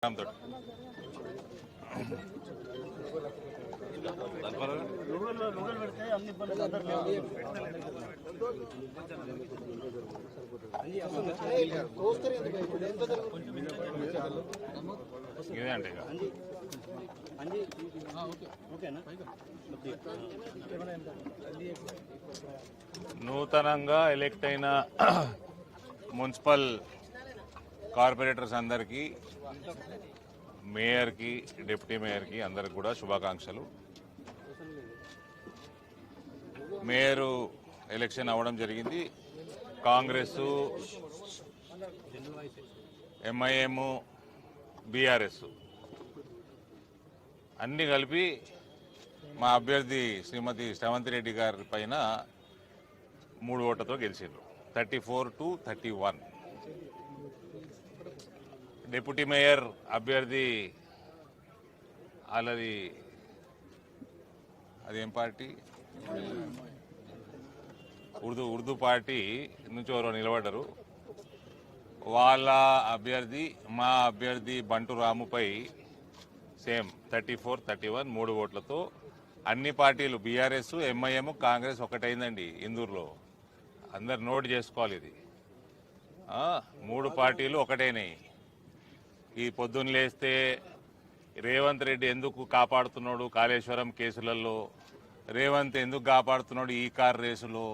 నూతనంగా ఎలక్ట్ అయిన municipal corporators అందరికీ, మేయర్కి, డిప్యూటీ మేయర్కి అందరికి కూడా శుభాకాంక్షలు. మేయరు ఎలక్షన్ అవ్వడం జరిగింది. కాంగ్రెస్, ఎంఐఎం, బీఆర్ఎస్ అన్నీ కలిపి మా అభ్యర్థి శ్రీమతి శ్రవంతి రెడ్డి గారి పైన 3 ఓట్లతో గెలిచిండ్రు. 34-31. డిప్యూటీ మేయర్ అభ్యర్థి అదేం పార్టీ, ఉర్దూ పార్టీ నుంచి ఎవరో నిలబడ్డారు. వాళ్ళ అభ్యర్థి మా అభ్యర్థి బంటు రాముపై సేమ్ 34-31 3 ఓట్లతో అన్ని పార్టీలు బీఆర్ఎస్, ఎంఐఎం, కాంగ్రెస్ ఒకటైందండి ఇందూరులో. అందరు నోట్ చేసుకోవాలి, ఇది 3 పార్టీలు ఒకటైనాయి. ఈ పొద్దున్న లేస్తే రేవంత్ రెడ్డి ఎందుకు కాపాడుతున్నాడు కాళేశ్వరం కేసులలో, రేవంత్ ఎందుకు కాపాడుతున్నాడు ఈ కార్ రేసులో,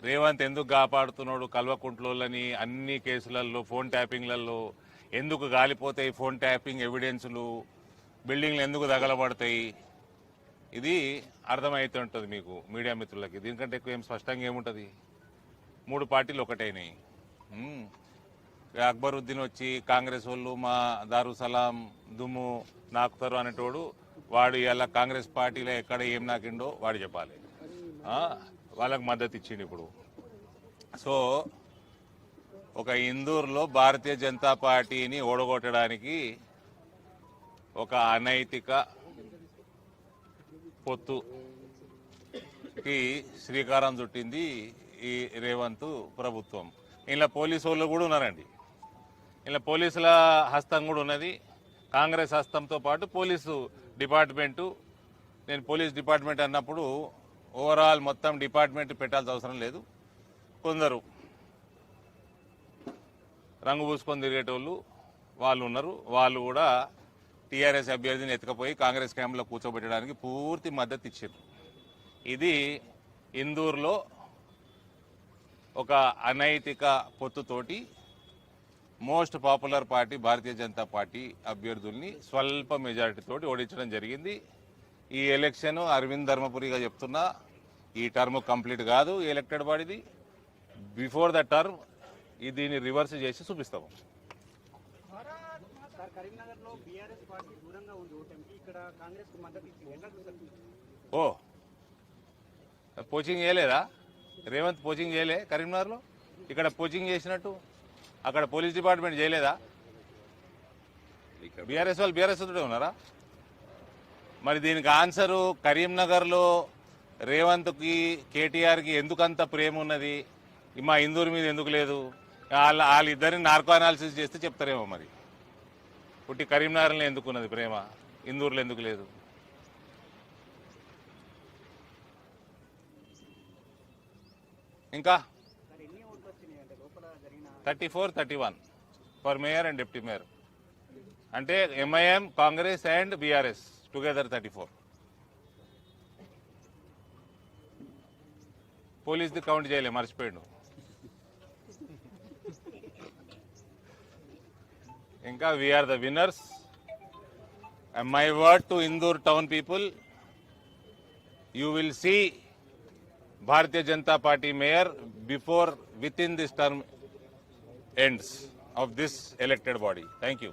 రేవంత్ ఎందుకు కాపాడుతున్నాడు కల్వకుంట్లోని అన్ని కేసులలో, ఫోన్ ట్యాపింగ్లలో ఎందుకు గాలిపోతాయి ఫోన్ ట్యాపింగ్ ఎవిడెన్సులు, బిల్డింగ్లు ఎందుకు తగలబడతాయి, ఇది అర్థమవుతుంటుంది మీకు మీడియా మిత్రులకి. దీనికంటే ఎక్కువ ఏం స్పష్టంగా ఏముంటుంది. 3 పార్టీలు ఒకటైనాయి. అక్బరుద్దీన్ వచ్చి కాంగ్రెస్ వాళ్ళు మా దారుసలాం దుమ్ము నాకుతారు అనేటోడు, వాడు ఇలా కాంగ్రెస్ పార్టీలో ఎక్కడ ఏం నాకిండో వాడు చెప్పాలి. వాళ్ళకు మద్దతు ఇచ్చిండు ఇప్పుడు. సో ఒక ఇందూరులో భారతీయ జనతా పార్టీని ఓడగొట్టడానికి ఒక అనైతిక పొత్తుకి శ్రీకారం చుట్టింది ఈ రేవంత్ ప్రభుత్వం. ఇలా పోలీసు వాళ్ళు కూడా ఉన్నారండి. ఇలా పోలీసుల హస్తం కూడా ఉన్నది. కాంగ్రెస్ హస్తంతో పాటు పోలీసు డిపార్ట్మెంటు. నేను పోలీస్ డిపార్ట్మెంట్ అన్నప్పుడు ఓవరాల్ మొత్తం డిపార్ట్మెంట్ పెట్టాల్సిన అవసరం లేదు. కొందరు రంగు పూసుకొని తిరిగేటోళ్ళు వాళ్ళు ఉన్నారు. వాళ్ళు కూడా టీఆర్ఎస్ అభ్యర్థిని ఎత్తుకపోయి కాంగ్రెస్ క్యాంపులో కూర్చోబెట్టడానికి పూర్తి మద్దతు ఇచ్చారు. ఇది ఇందూరులో ఒక అనైతిక పొత్తుతోటి most popular party Bharatiya Janata party అభ్యర్థుల్ని స్వల్ప మెజారిటీతోటి ఓడించడం జరిగింది. ఈ ఎలక్షన్ అరవింద్ ధర్మపురిగా చెప్తున్నా, ఈ టర్మ్ కంప్లీట్ కాదు ఎలక్టెడ్ బాడీది. బిఫోర్ ద టర్మ్ దీన్ని రివర్స్ చేసి చూపిస్తాము. ఓ పోచింగ్ చేయలేదా రేవంత్? పోచింగ్ చేయలే కరీంనగర్లో? ఇక్కడ పోచింగ్ చేసినట్టు అక్కడ పోలీస్ డిపార్ట్మెంట్ చేయలేదా? బీఆర్ఎస్ వాళ్ళు బీఆర్ఎస్ తోటే ఉన్నారా? మరి దీనికి ఆన్సరు కరీంనగర్లో రేవంత్కి, కేటీఆర్కి ఎందుకంత ప్రేమ ఉన్నది, మా ఇందూరు మీద ఎందుకు లేదు? వాళ్ళిద్దరిని నార్కో అనాలిసిస్ చేస్తే చెప్తారేమో. మరి పుట్టి కరీంనగర్లో ఎందుకున్నది ప్రేమ, ఇందూరులో ఎందుకు లేదు? ఇంకా 34-31 for mayor and deputy mayor. అంటే MIM, Congress and BRS together 34. పోలీస్ది కౌంట్ చేయలే, మర్చిపోయాడు. ఇంకా we are the winners. My word to Indur town people, you will see Bharatiya Janata Party mayor within this term ends of this elected body. Thank you.